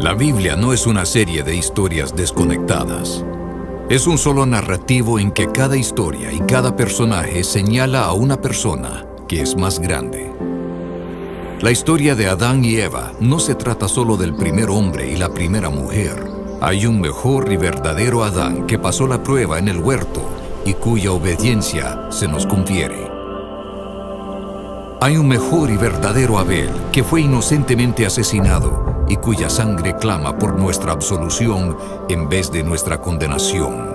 La Biblia no es una serie de historias desconectadas. Es un solo narrativo en que cada historia y cada personaje señala a una persona que es más grande. La historia de Adán y Eva no se trata solo del primer hombre y la primera mujer. Hay un mejor y verdadero Adán que pasó la prueba en el huerto y cuya obediencia se nos confiere. Hay un mejor y verdadero Abel que fue inocentemente asesinado y cuya sangre clama por nuestra absolución en vez de nuestra condenación.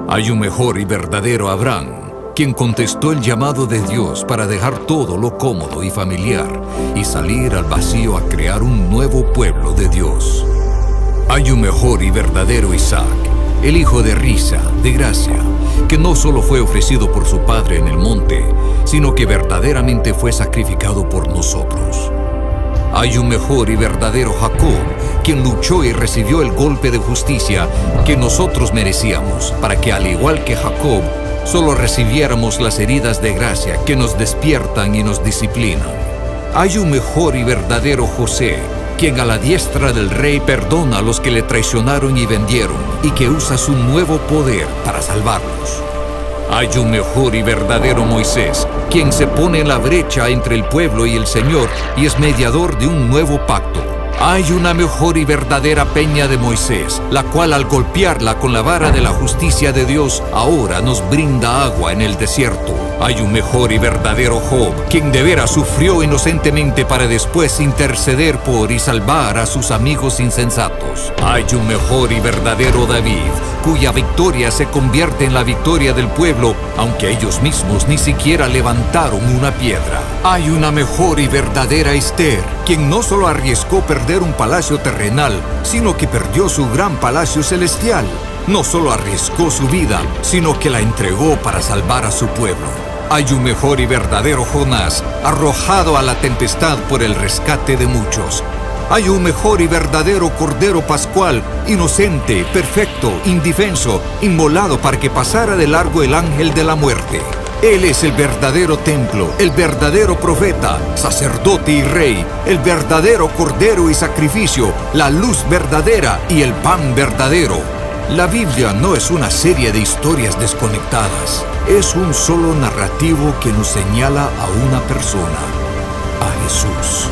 Hay un mejor y verdadero Abraham, quien contestó el llamado de Dios para dejar todo lo cómodo y familiar y salir al vacío a crear un nuevo pueblo de Dios. Hay un mejor y verdadero Isaac, el hijo de risa, de gracia, que no solo fue ofrecido por su padre en el monte, sino que verdaderamente fue sacrificado por nosotros. Hay un mejor y verdadero Jacob, quien luchó y recibió el golpe de justicia que nosotros merecíamos, para que al igual que Jacob, solo recibiéramos las heridas de gracia que nos despiertan y nos disciplinan. Hay un mejor y verdadero José, quien a la diestra del rey perdona a los que le traicionaron y vendieron, y que usa su nuevo poder para salvarlos. Hay un mejor y verdadero Moisés, quien se pone en la brecha entre el pueblo y el Señor y es mediador de un nuevo pacto. Hay una mejor y verdadera peña de Moisés, la cual al golpearla con la vara de la justicia de Dios, ahora nos brinda agua en el desierto. Hay un mejor y verdadero Job, quien de veras sufrió inocentemente para después interceder por y salvar a sus amigos insensatos. Hay un mejor y verdadero David, cuya victoria se convierte en la victoria del pueblo, aunque ellos mismos ni siquiera levantaron una piedra. Hay una mejor y verdadera Esther, quien no solo arriesgó perder un palacio terrenal, sino que perdió su gran palacio celestial. No solo arriesgó su vida, sino que la entregó para salvar a su pueblo. Hay un mejor y verdadero Jonás, arrojado a la tempestad por el rescate de muchos. Hay un mejor y verdadero Cordero Pascual, inocente, perfecto, indefenso, inmolado para que pasara de largo el ángel de la muerte. Él es el verdadero templo, el verdadero profeta, sacerdote y rey, el verdadero cordero y sacrificio, la luz verdadera y el pan verdadero. La Biblia no es una serie de historias desconectadas, es un solo narrativo que nos señala a una persona, a Jesús.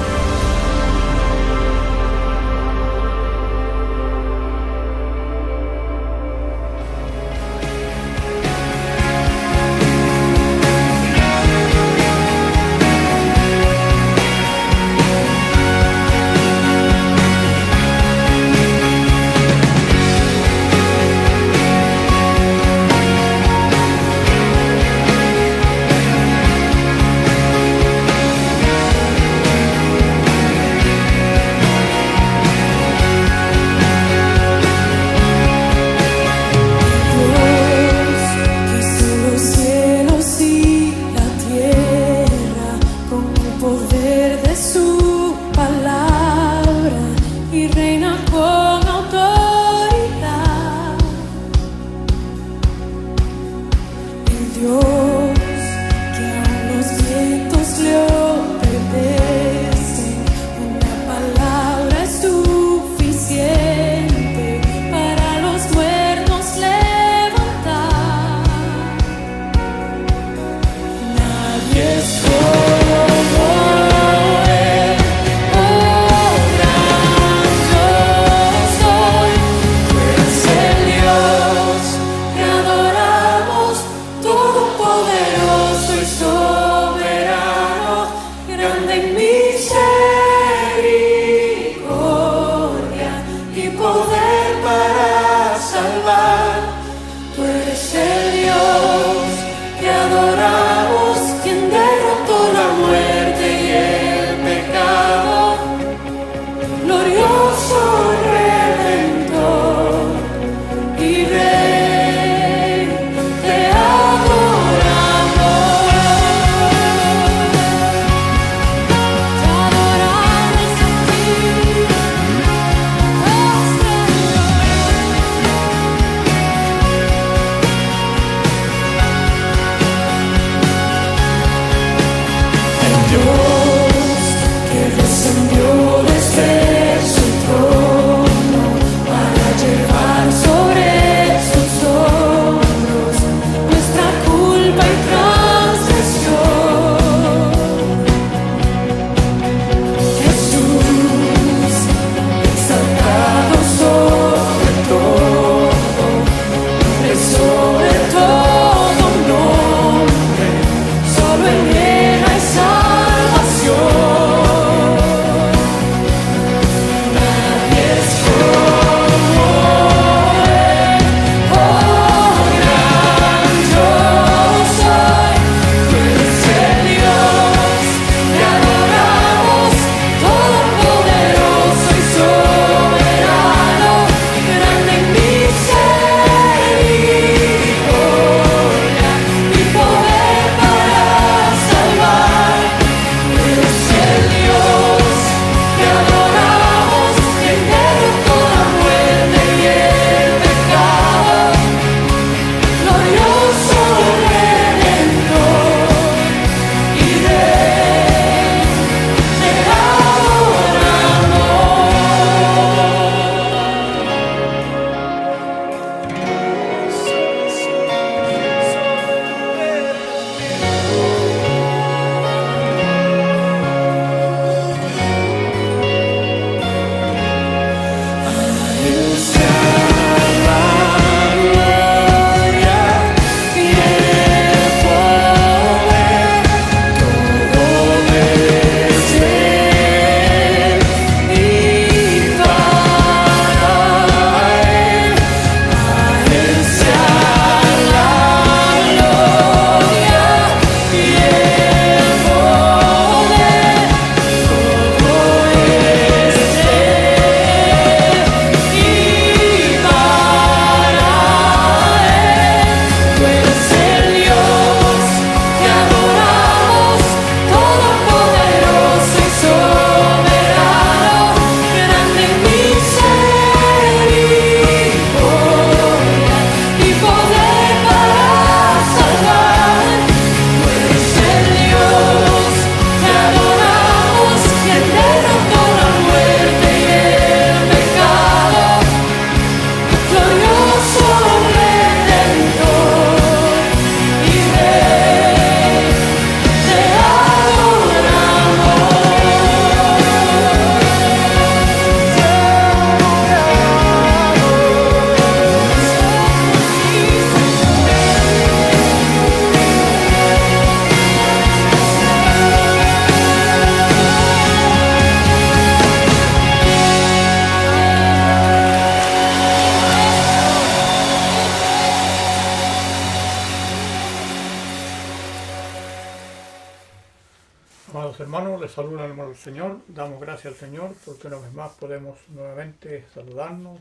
Amados hermanos, les saluda el hermano del Señor. Damos gracias al Señor porque una vez más podemos nuevamente saludarnos,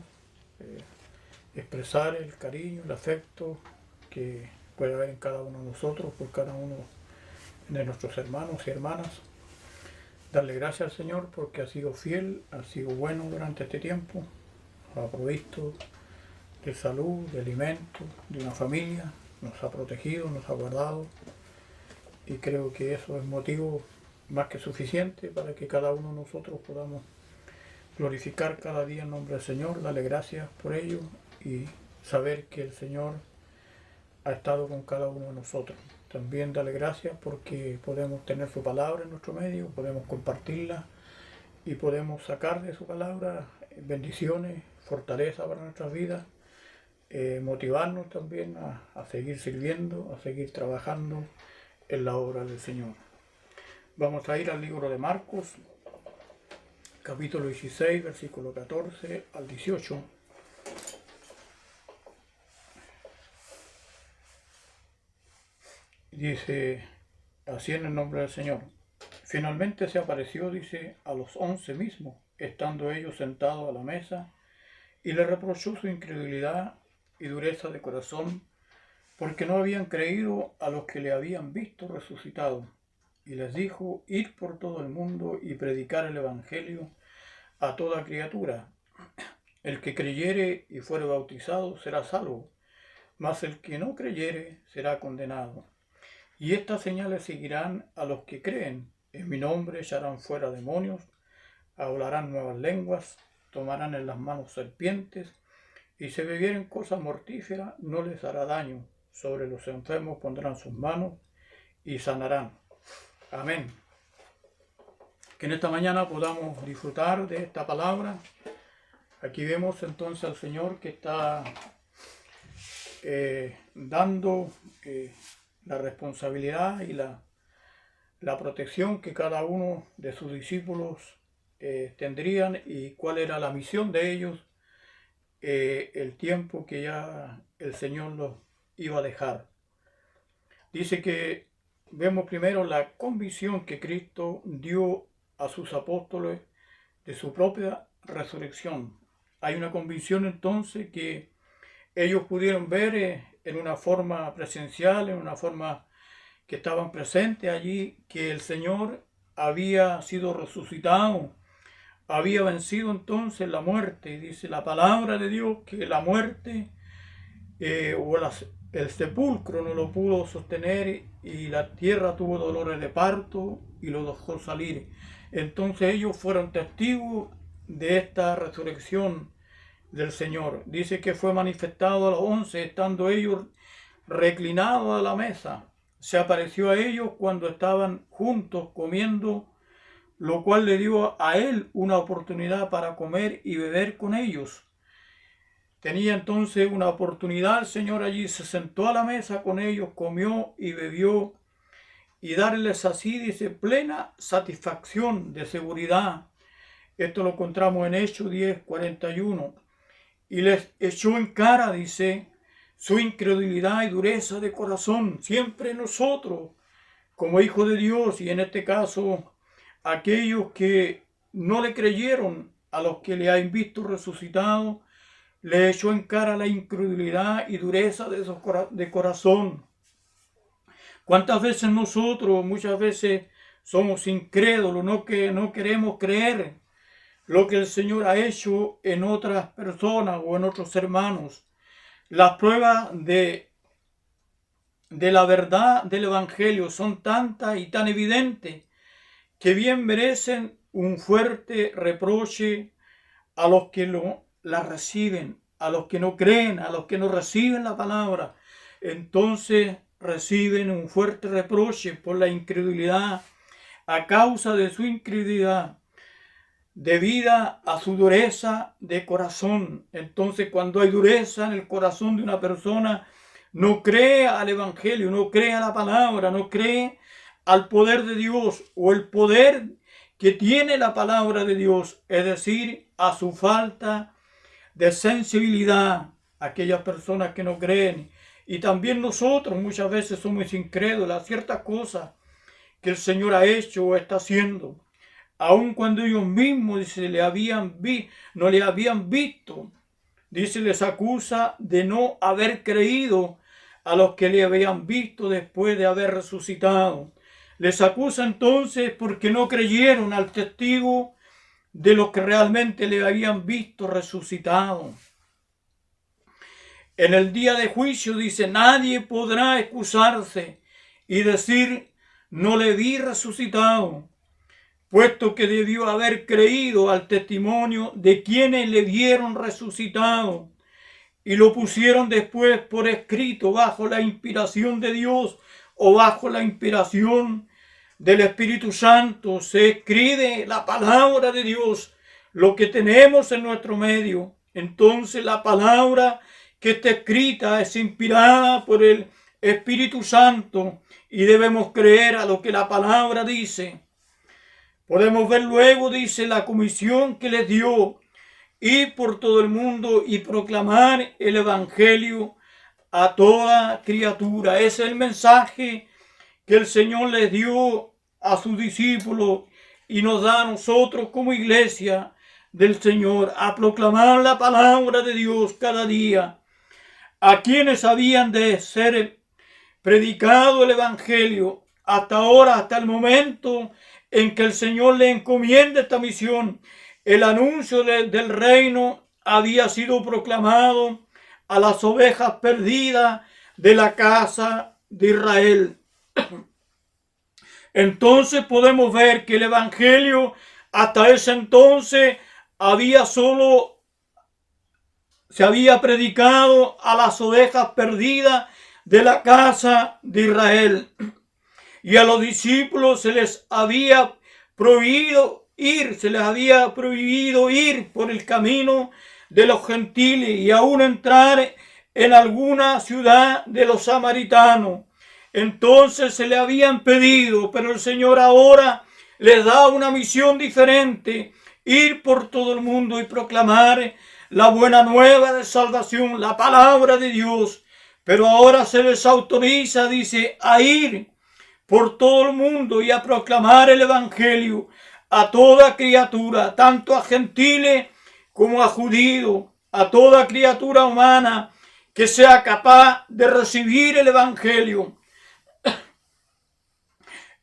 expresar el cariño, el afecto que puede haber en cada uno de nosotros, por cada uno de nuestros hermanos y hermanas. Darle gracias al Señor porque ha sido fiel, ha sido bueno durante este tiempo, nos ha provisto de salud, de alimento, de una familia, nos ha protegido, nos ha guardado. Y creo que eso es motivo más que suficiente para que cada uno de nosotros podamos glorificar cada día el nombre del Señor, darle gracias por ello y saber que el Señor ha estado con cada uno de nosotros. También darle gracias porque podemos tener su palabra en nuestro medio, podemos compartirla y podemos sacar de su palabra bendiciones, fortaleza para nuestras vidas, motivarnos también a seguir sirviendo, a seguir trabajando en la obra del Señor. Vamos a ir al libro de Marcos, capítulo 16, versículo 14 al 18. Dice así en el nombre del Señor. Finalmente se apareció, dice, a los 11 mismos, estando ellos sentados a la mesa, y le reprochó su incredulidad y dureza de corazón, porque no habían creído a los que le habían visto resucitado. Y les dijo: id por todo el mundo y predicar el evangelio a toda criatura. El que creyere y fuere bautizado será salvo, mas el que no creyere será condenado. Y estas señales seguirán a los que creen: en mi nombre echarán fuera demonios, hablarán nuevas lenguas, tomarán en las manos serpientes, y si bebieren cosa mortífera no les hará daño. Sobre los enfermos pondrán sus manos y sanarán. Amén. Que en esta mañana podamos disfrutar de esta palabra. Aquí vemos entonces al Señor que está dando la responsabilidad y la protección que cada uno de sus discípulos tendrían, y cuál era la misión de ellos, el tiempo que ya el Señor los iba a dejar. Dice que vemos primero la convicción que Cristo dio a sus apóstoles de su propia resurrección. Hay una convicción entonces que ellos pudieron ver en una forma presencial, en una forma que estaban presentes allí, que el Señor había sido resucitado, había vencido entonces la muerte. Dice la palabra de Dios que la muerte el sepulcro no lo pudo sostener, y la tierra tuvo dolores de parto y lo dejó salir. Entonces ellos fueron testigos de esta resurrección del Señor. Dice que fue manifestado a los 11, estando ellos reclinados a la mesa. Se apareció a ellos cuando estaban juntos comiendo, lo cual le dio a él una oportunidad para comer y beber con ellos. Tenía entonces una oportunidad el Señor allí, se sentó a la mesa con ellos, comió y bebió, y darles así, dice, plena satisfacción de seguridad. Esto lo encontramos en Hechos 10:41. Y les echó en cara, dice, su incredulidad y dureza de corazón. Siempre nosotros, como hijos de Dios, y en este caso aquellos que no le creyeron a los que le han visto resucitado, le echó en cara la incredulidad y dureza de corazón. ¿Cuántas veces nosotros, muchas veces, somos incrédulos, no queremos creer lo que el Señor ha hecho en otras personas o en otros hermanos? Las pruebas de la verdad del Evangelio son tantas y tan evidentes que bien merecen un fuerte reproche a los que la reciben, a los que no creen, a los que no reciben la palabra. Entonces reciben un fuerte reproche por la incredulidad, a causa de su incredulidad, debida a su dureza de corazón. Entonces, cuando hay dureza en el corazón de una persona, no cree al Evangelio, no cree a la palabra, no cree al poder de Dios, o el poder que tiene la palabra de Dios, es decir, a su falta de sensibilidad. Aquellas personas que no creen, y también nosotros muchas veces somos incrédulos a ciertas cosas que el Señor ha hecho o está haciendo. Aun cuando ellos mismos, dice, no le habían visto, dice, les acusa de no haber creído a los que le habían visto después de haber resucitado. Les acusa entonces porque no creyeron al testigo de los que realmente le habían visto resucitado. En el día de juicio, dice, nadie podrá excusarse y decir, no le vi resucitado, puesto que debió haber creído al testimonio de quienes le vieron resucitado y lo pusieron después por escrito bajo la inspiración de Dios o bajo la inspiración del Espíritu Santo. Se escribe la palabra de Dios, lo que tenemos en nuestro medio. Entonces la palabra que está escrita es inspirada por el Espíritu Santo y debemos creer a lo que la palabra dice. Podemos ver luego, dice, la comisión que les dio, ir por todo el mundo y proclamar el Evangelio a toda criatura. Ese es el mensaje que el Señor les dio a sus discípulos y nos da a nosotros como iglesia del Señor, a proclamar la palabra de Dios cada día. A quienes habían de ser predicado el Evangelio hasta ahora, hasta el momento en que el Señor le encomienda esta misión, el anuncio del reino había sido proclamado a las ovejas perdidas de la casa de Israel. Entonces podemos ver que el Evangelio hasta ese entonces se había predicado a las ovejas perdidas de la casa de Israel. Y a los discípulos se les había prohibido ir por el camino de los gentiles y aún entrar en alguna ciudad de los samaritanos. Entonces se le habían pedido, pero el Señor ahora les da una misión diferente: ir por todo el mundo y proclamar la buena nueva de salvación, la palabra de Dios. Pero ahora se les autoriza, dice, a ir por todo el mundo y a proclamar el Evangelio a toda criatura, tanto a gentiles como a judíos, a toda criatura humana que sea capaz de recibir el Evangelio.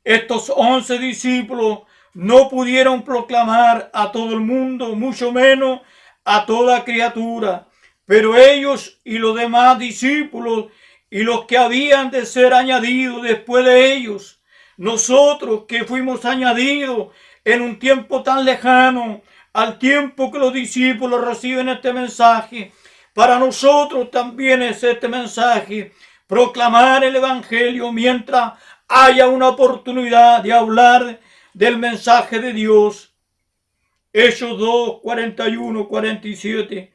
Estos 11 discípulos no pudieron proclamar a todo el mundo, mucho menos a toda criatura, pero ellos y los demás discípulos y los que habían de ser añadidos después de ellos, nosotros que fuimos añadidos en un tiempo tan lejano al tiempo que los discípulos reciben este mensaje, para nosotros también es este mensaje: proclamar el Evangelio mientras haya una oportunidad de hablar del mensaje de Dios. Hechos 2, 41, 47.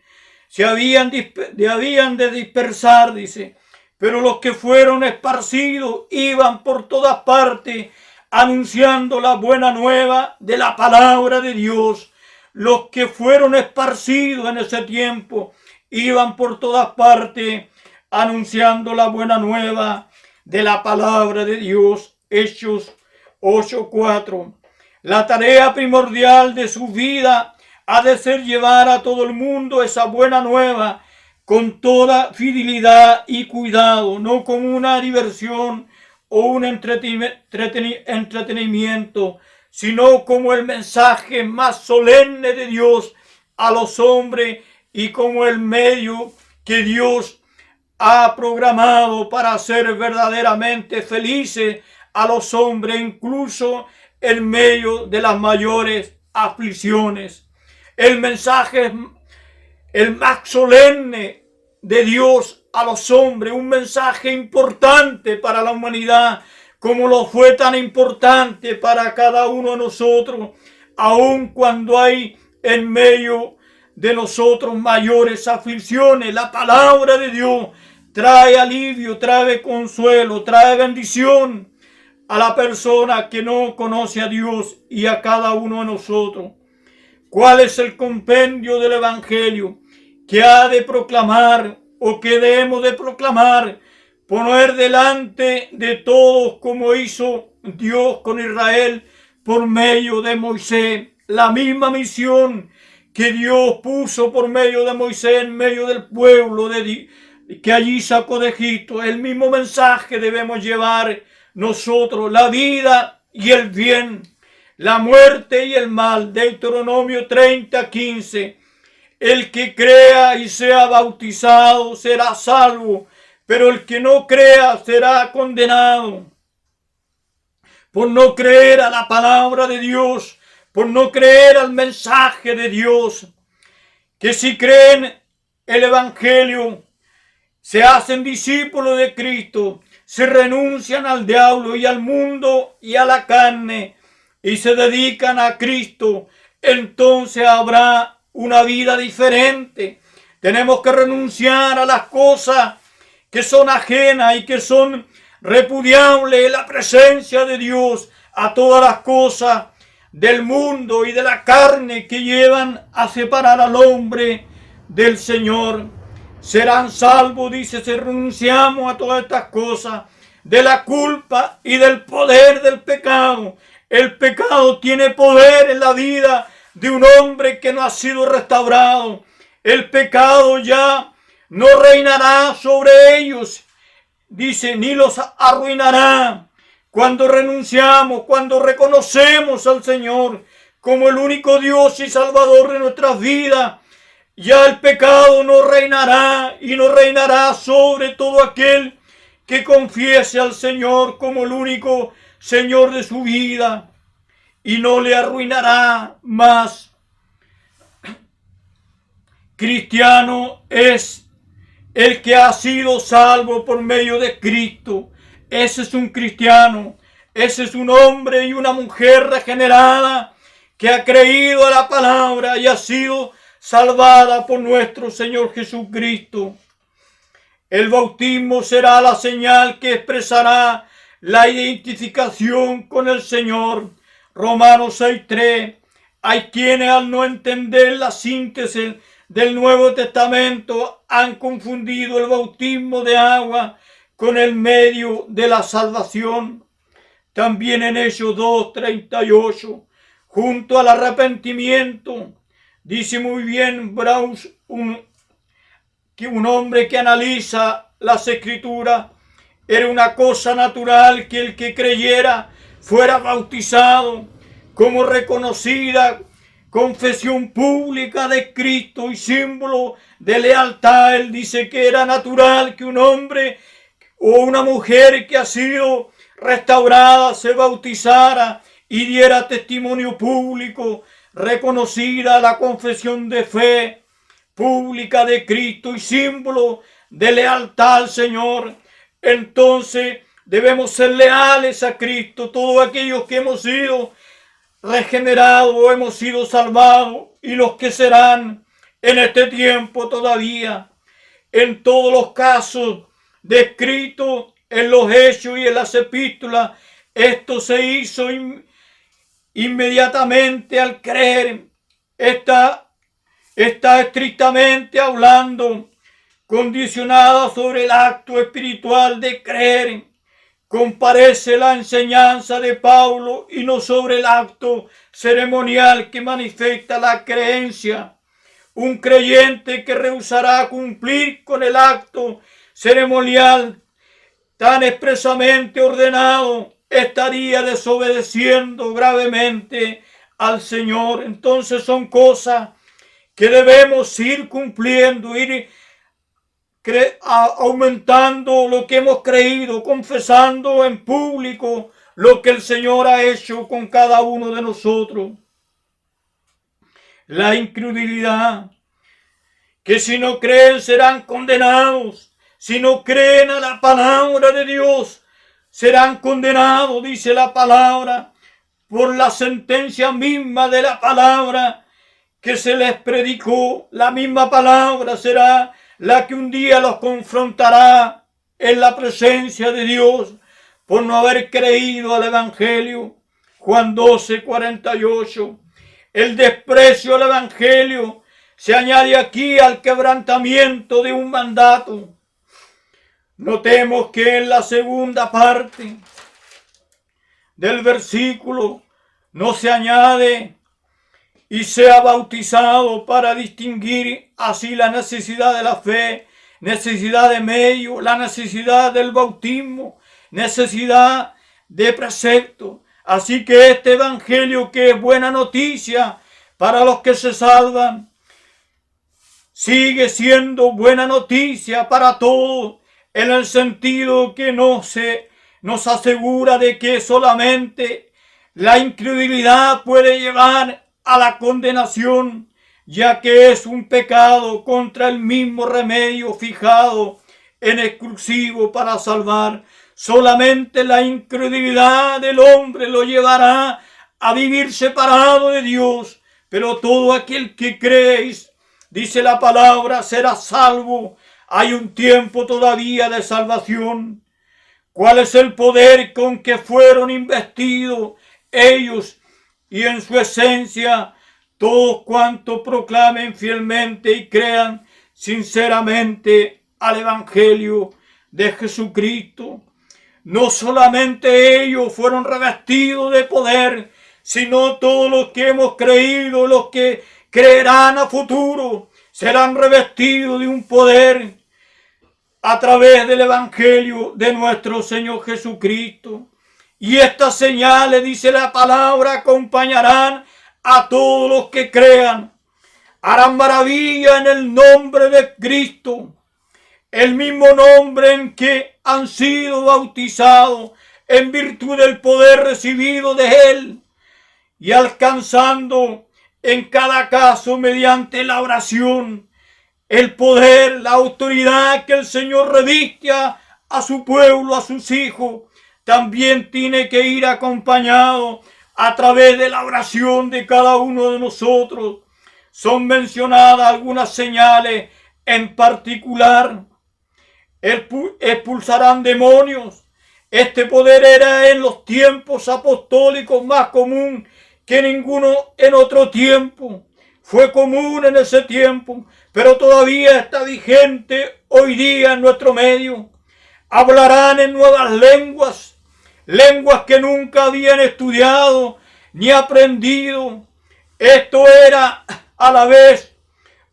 Se habían de dispersar, dice, pero los que fueron esparcidos iban por todas partes anunciando la buena nueva de la palabra de Dios. Los que fueron esparcidos en ese tiempo iban por todas partes anunciando la buena nueva de la palabra de Dios. Hechos 8:4. La tarea primordial de su vida ha de ser llevar a todo el mundo esa buena nueva con toda fidelidad y cuidado, no como una diversión o un entretenimiento, sino como el mensaje más solemne de Dios a los hombres y como el medio que Dios ha programado para hacer verdaderamente felices a los hombres, incluso en medio de las mayores aflicciones. El mensaje, el más solemne de Dios a los hombres, un mensaje importante para la humanidad, como lo fue tan importante para cada uno de nosotros, aun cuando hay en medio de nosotros mayores aflicciones. La palabra de Dios trae alivio, trae consuelo, trae bendición a la persona que no conoce a Dios y a cada uno de nosotros. ¿Cuál es el compendio del Evangelio que ha de proclamar o que debemos de proclamar? Poner delante de todos, como hizo Dios con Israel por medio de Moisés. La misma misión que Dios puso por medio de Moisés en medio del pueblo que allí sacó de Egipto. El mismo mensaje debemos llevar nosotros, la vida y el bien, la muerte y el mal. Deuteronomio 30:15. El que crea y sea bautizado será salvo, pero el que no crea será condenado por no creer a la palabra de Dios, por no creer al mensaje de Dios. Que si creen el Evangelio, se hacen discípulos de Cristo, se renuncian al diablo y al mundo y a la carne y se dedican a Cristo, entonces habrá una vida diferente. Tenemos que renunciar a las cosas que son ajenas y que son repudiables en la presencia de Dios, a todas las cosas del mundo y de la carne que llevan a separar al hombre del Señor. Serán salvos, dice, si renunciamos a todas estas cosas, de la culpa y del poder del pecado. El pecado tiene poder en la vida de un hombre que no ha sido restaurado. El pecado ya no reinará sobre ellos, dice, ni los arruinará. Cuando renunciamos, cuando reconocemos al Señor como el único Dios y Salvador de nuestras vidas, ya el pecado no reinará y no reinará sobre todo aquel que confiese al Señor como el único Señor de su vida y no le arruinará más. Cristiano es el que ha sido salvo por medio de Cristo. Ese es un cristiano. Ese es un hombre y una mujer regenerada que ha creído a la palabra y ha sido salvada por nuestro Señor Jesucristo. El bautismo será la señal que expresará la identificación con el Señor. Romanos 6:3. Hay quienes al no entender la síntesis del Nuevo Testamento han confundido el bautismo de agua con el medio de la salvación. También en Hechos 2:38, junto al arrepentimiento, dice muy bien Braus, que un hombre que analiza las Escrituras, era una cosa natural que el que creyera fuera bautizado como reconocida confesión pública de Cristo y símbolo de lealtad. Él dice que era natural que un hombre o una mujer que ha sido restaurada se bautizara y diera testimonio público, reconocida la confesión de fe pública de Cristo y símbolo de lealtad al Señor. Entonces debemos ser leales a Cristo, todos aquellos que hemos sido regenerados, hemos sido salvados y los que serán en este tiempo todavía. En todos los casos descritos en los Hechos y en las Epístolas, esto se hizo inmediatamente al creer. Está estrictamente hablando, condicionada sobre el acto espiritual de creer. Comparece la enseñanza de Pablo y no sobre el acto ceremonial que manifiesta la creencia. Un creyente que rehusará cumplir con el acto ceremonial tan expresamente ordenado estaría desobedeciendo gravemente al Señor. Entonces son cosas que debemos ir cumpliendo, ir aumentando lo que hemos creído, confesando en público lo que el Señor ha hecho con cada uno de nosotros. La incredulidad, que si no creen serán condenados, si no creen a la palabra de Dios, serán condenados, dice la palabra, por la sentencia misma de la palabra que se les predicó. La misma palabra será la que un día los confrontará en la presencia de Dios por no haber creído al Evangelio. Juan 12:48. El desprecio al Evangelio se añade aquí al quebrantamiento de un mandato. Notemos que en la segunda parte del versículo no se añade y sea bautizado para distinguir así la necesidad de la fe, necesidad de medio, la necesidad del bautismo, necesidad de precepto. Así que este evangelio, que es buena noticia para los que se salvan, sigue siendo buena noticia para todos, en el sentido que nos asegura de que solamente la incredulidad puede llevar a la condenación, ya que es un pecado contra el mismo remedio fijado en exclusivo para salvar. Solamente la incredulidad del hombre lo llevará a vivir separado de Dios, pero todo aquel que creéis, dice la palabra, será salvo. Hay un tiempo todavía de salvación. ¿Cuál es el poder con que fueron investidos ellos y en su esencia todos cuantos proclamen fielmente y crean sinceramente al Evangelio de Jesucristo? No solamente ellos fueron revestidos de poder, sino todos los que hemos creído, los que creerán a futuro, serán revestidos de un poder a través del Evangelio de nuestro Señor Jesucristo. Y estas señales, dice la palabra, acompañarán a todos los que crean. Harán maravilla en el nombre de Cristo, el mismo nombre en que han sido bautizados en virtud del poder recibido de Él, y alcanzando en cada caso mediante la oración el poder, la autoridad que el Señor reviste a su pueblo, a sus hijos, también tiene que ir acompañado a través de la oración de cada uno de nosotros. Son mencionadas algunas señales en particular. Expulsarán demonios. Este poder era en los tiempos apostólicos más común que ninguno en otro tiempo. Fue común en ese tiempo, pero todavía está vigente hoy día en nuestro medio. Hablarán en nuevas lenguas, lenguas que nunca habían estudiado ni aprendido. Esto era a la vez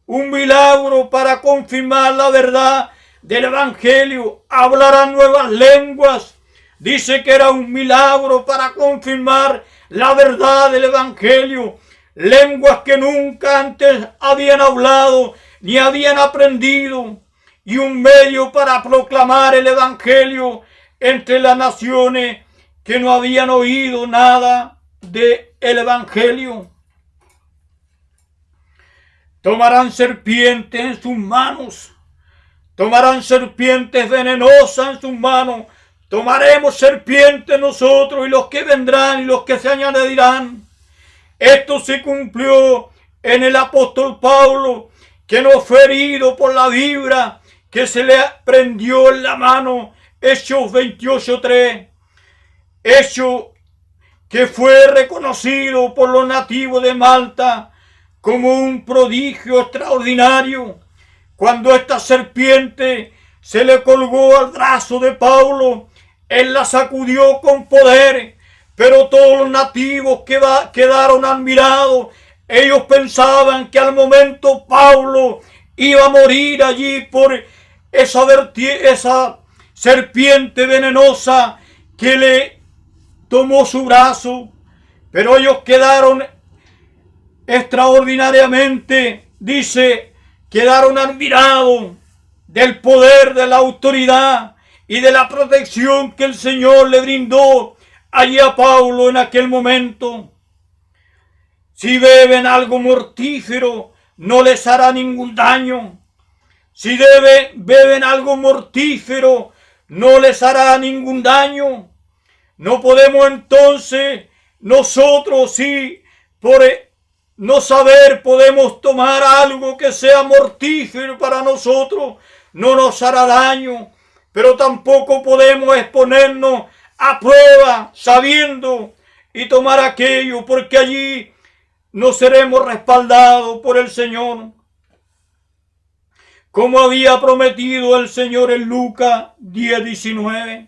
un milagro para confirmar la verdad del Evangelio. Hablarán nuevas lenguas. Dice que era un milagro para confirmar la verdad del Evangelio. Lenguas que nunca antes habían hablado ni habían aprendido. Y un medio para proclamar el Evangelio entre las naciones que no habían oído nada del Evangelio. Tomarán serpientes en sus manos. Tomarán serpientes venenosas en sus manos. Tomaremos serpientes nosotros y los que vendrán y los que se añadirán. Esto se cumplió en el apóstol Pablo, que no fue herido por la vibra que se le prendió en la mano. Hechos 28:3. Hecho que fue reconocido por los nativos de Malta como un prodigio extraordinario. Cuando esta serpiente se le colgó al brazo de Pablo, él la sacudió con poder, pero todos los nativos quedaron admirados. Ellos pensaban que al momento Pablo iba a morir allí por esa serpiente venenosa que le tomó su brazo, pero ellos quedaron extraordinariamente, dice, quedaron admirados del poder, de la autoridad y de la protección que el Señor le brindó allí a Pablo en aquel momento. Si beben algo mortífero, no les hará ningún daño. Si beben algo mortífero, no les hará ningún daño. No podemos entonces nosotros, si por no saber podemos tomar algo que sea mortífero para nosotros, no nos hará daño, pero tampoco podemos exponernos a prueba sabiendo y tomar aquello, porque allí no seremos respaldados por el Señor. Como había prometido el Señor en Lucas 10:19.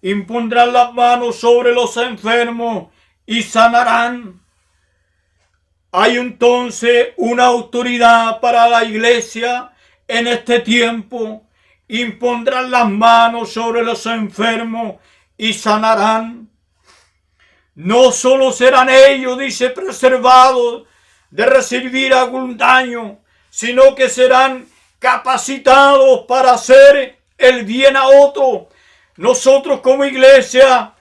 impondrán las manos sobre los enfermos y sanarán. Hay entonces una autoridad para la iglesia en este tiempo. Impondrán las manos sobre los enfermos y sanarán. No solo serán ellos, dice, preservados de recibir algún daño, sino que serán capacitados para hacer el bien a otro. Nosotros como iglesia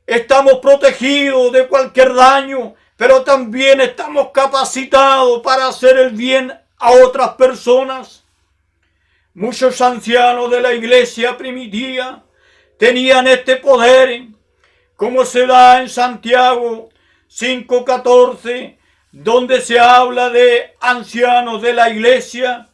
estamos protegidos de cualquier daño, pero también estamos capacitados para hacer el bien a otras personas. Muchos ancianos de la iglesia primitiva tenían este poder, como se da en Santiago 5:14, donde se habla de ancianos de la iglesia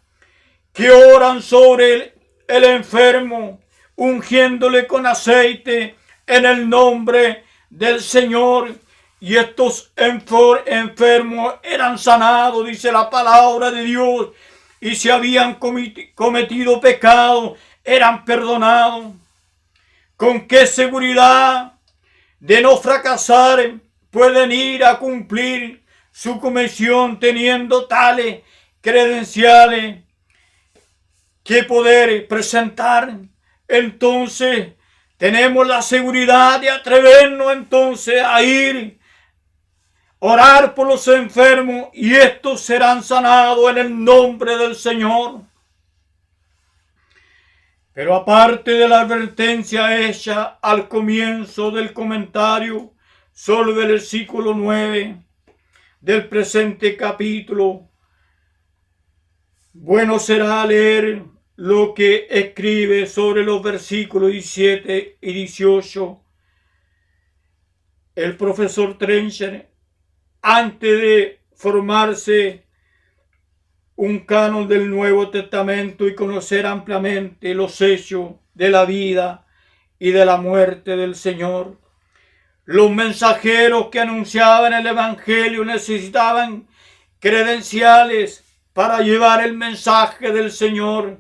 que oran sobre el enfermo, ungiéndole con aceite en el nombre del Señor. Y estos enfermos eran sanados, dice la palabra de Dios, y si habían cometido pecado, eran perdonados. ¿Con qué seguridad de no fracasar pueden ir a cumplir su comisión teniendo tales credenciales que poder presentar? Entonces tenemos la seguridad de atrevernos entonces a ir, orar por los enfermos, y estos serán sanados en el nombre del Señor. Pero aparte de la advertencia hecha al comienzo del comentario sobre el versículo 9 del presente capítulo, bueno será leer lo que escribe sobre los versículos 17 y 18 el profesor Trencher, antes de formarse un canon del Nuevo Testamento y conocer ampliamente los hechos de la vida y de la muerte del Señor. Los mensajeros que anunciaban el Evangelio necesitaban credenciales para llevar el mensaje del Señor.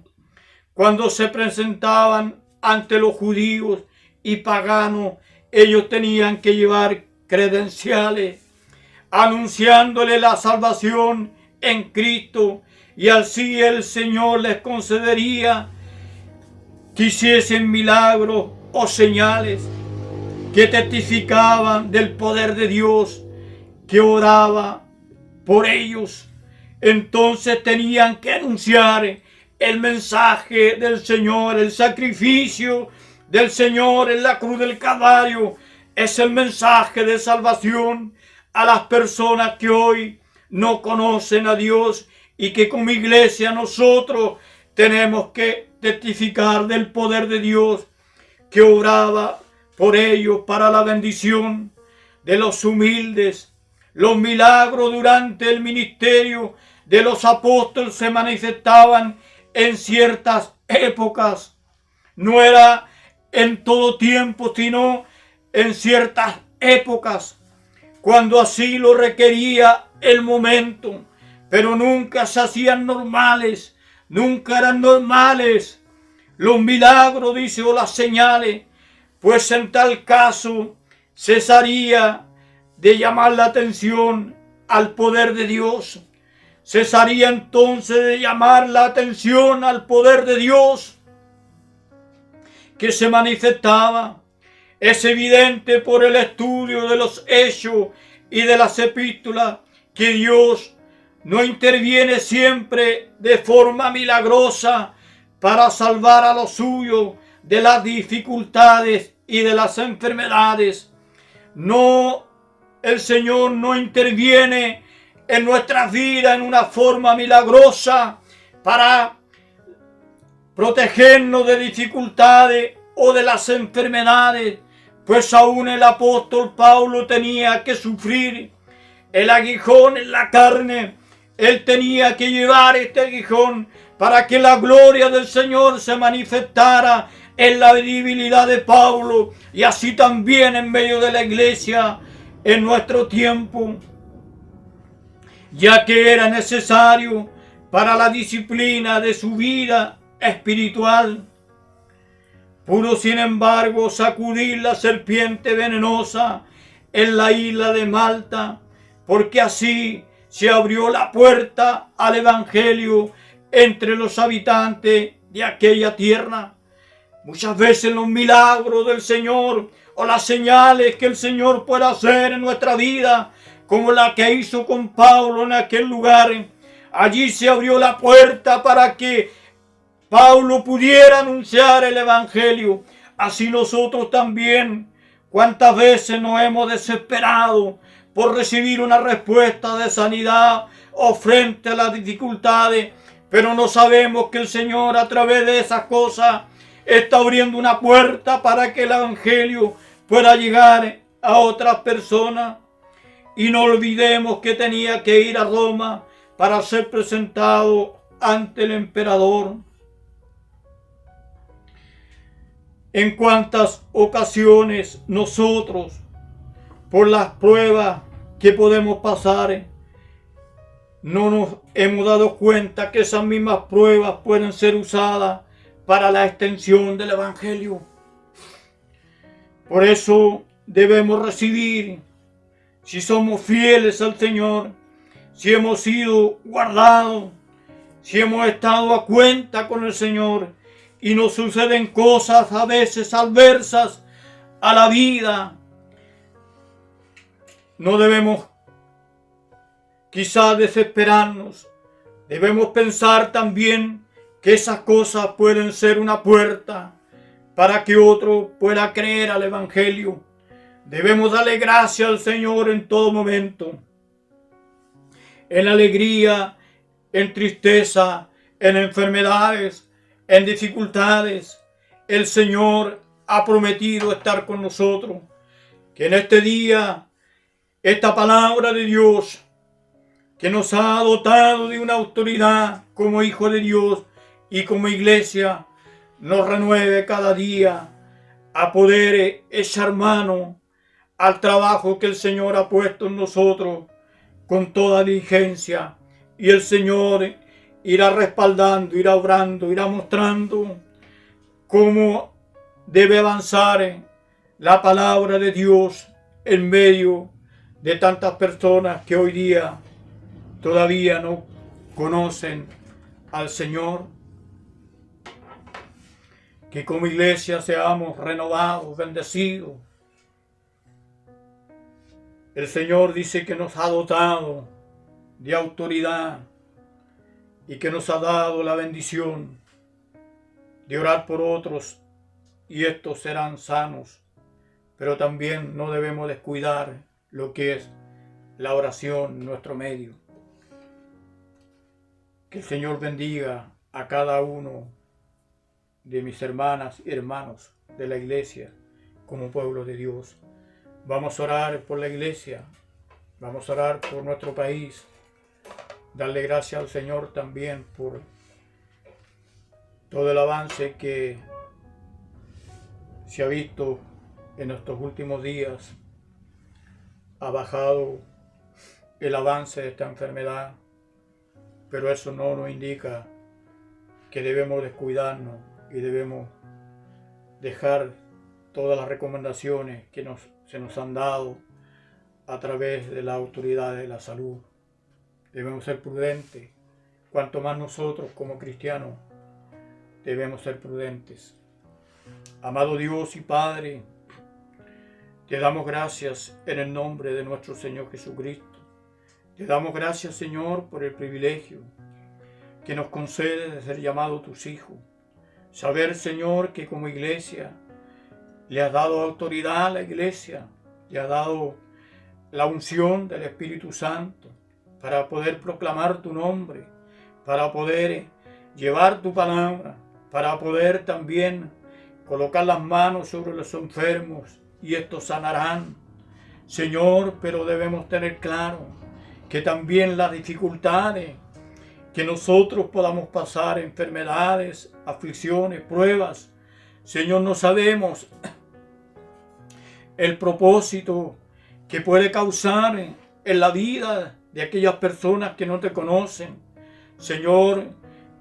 Cuando se presentaban ante los judíos y paganos, ellos tenían que llevar credenciales, anunciándole la salvación en Cristo, y así el Señor les concedería que hiciesen milagros o señales que testificaban del poder de Dios que oraba por ellos. Entonces tenían que anunciar el mensaje del Señor, el sacrificio del Señor en la cruz del Calvario. Es el mensaje de salvación a las personas que hoy no conocen a Dios, y que como iglesia nosotros tenemos que testificar del poder de Dios que obraba por ellos para la bendición de los humildes. Los milagros durante el ministerio de los apóstoles se manifestaban en ciertas épocas. No era en todo tiempo, sino en ciertas épocas, cuando así lo requería el momento, pero nunca se hacían normales, nunca eran normales los milagros, dice, o las señales, pues en tal caso cesaría de llamar la atención al poder de Dios. Cesaría entonces de llamar la atención al poder de Dios que se manifestaba. Es evidente por el estudio de los hechos y de las epístolas que Dios no interviene siempre de forma milagrosa para salvar a los suyos de las dificultades y de las enfermedades. No, el Señor no interviene en nuestras vidas en una forma milagrosa para protegernos de dificultades o de las enfermedades, pues aún el apóstol Pablo tenía que sufrir el aguijón en la carne. Él tenía que llevar este aguijón para que la gloria del Señor se manifestara en la debilidad de Pablo, y así también en medio de la iglesia en nuestro tiempo, ya que era necesario para la disciplina de su vida espiritual. pudo sin embargo sacudir la serpiente venenosa en la isla de Malta, porque así se abrió la puerta al Evangelio entre los habitantes de aquella tierra. Muchas veces los milagros del Señor o las señales que el Señor puede hacer en nuestra vida, como la que hizo con Pablo en aquel lugar, allí se abrió la puerta para que Pablo pudiera anunciar el Evangelio. Así nosotros también, cuántas veces nos hemos desesperado por recibir una respuesta de sanidad o frente a las dificultades, pero no sabemos que el Señor a través de esas cosas está abriendo una puerta para que el Evangelio pueda llegar a otras personas. Y no olvidemos que tenía que ir a Roma para ser presentado ante el emperador. En cuántas ocasiones nosotros, por las pruebas que podemos pasar, no nos hemos dado cuenta que esas mismas pruebas pueden ser usadas para la extensión del Evangelio. Por eso debemos recibir, si somos fieles al Señor, si hemos sido guardados, si hemos estado a cuenta con el Señor y nos suceden cosas a veces adversas a la vida, no debemos quizás desesperarnos. Debemos pensar también que esas cosas pueden ser una puerta para que otro pueda creer al Evangelio. Debemos darle gracias al Señor en todo momento. En alegría, en tristeza, en enfermedades, en dificultades. El Señor ha prometido estar con nosotros. Que en este día, esta palabra de Dios, que nos ha dotado de una autoridad como hijo de Dios y como iglesia, nos renueve cada día a poder echar mano al trabajo que el Señor ha puesto en nosotros con toda diligencia. Y el Señor irá respaldando, irá obrando, irá mostrando cómo debe avanzar la palabra de Dios en medio de tantas personas que hoy día todavía no conocen al Señor. Que como iglesia seamos renovados, bendecidos. El Señor dice que nos ha dotado de autoridad y que nos ha dado la bendición de orar por otros y estos serán sanos. Pero también no debemos descuidar lo que es la oración en nuestro medio. Que el Señor bendiga a cada uno de mis hermanas y hermanos de la iglesia como pueblo de Dios. Vamos a orar por la iglesia, vamos a orar por nuestro país, darle gracias al Señor también por todo el avance que se ha visto en estos últimos días. Ha bajado el avance de esta enfermedad, pero eso no nos indica que debemos descuidarnos y debemos dejar todas las recomendaciones que se nos han dado a través de la autoridad de la salud. Debemos ser prudentes. Cuanto más nosotros como cristianos debemos ser prudentes. Amado Dios y Padre, te damos gracias en el nombre de nuestro Señor Jesucristo. Te damos gracias, Señor, por el privilegio que nos concede de ser llamados tus hijos. Saber, Señor, que como iglesia le has dado autoridad a la iglesia, le has dado la unción del Espíritu Santo para poder proclamar tu nombre, para poder llevar tu palabra, para poder también colocar las manos sobre los enfermos y estos sanarán. Señor, pero debemos tener claro que también las dificultades que nosotros podamos pasar, enfermedades, aflicciones, pruebas, Señor, no sabemos el propósito que puede causar en la vida de aquellas personas que no te conocen. Señor,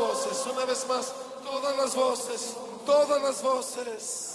voces, una vez más, todas las voces, todas las voces.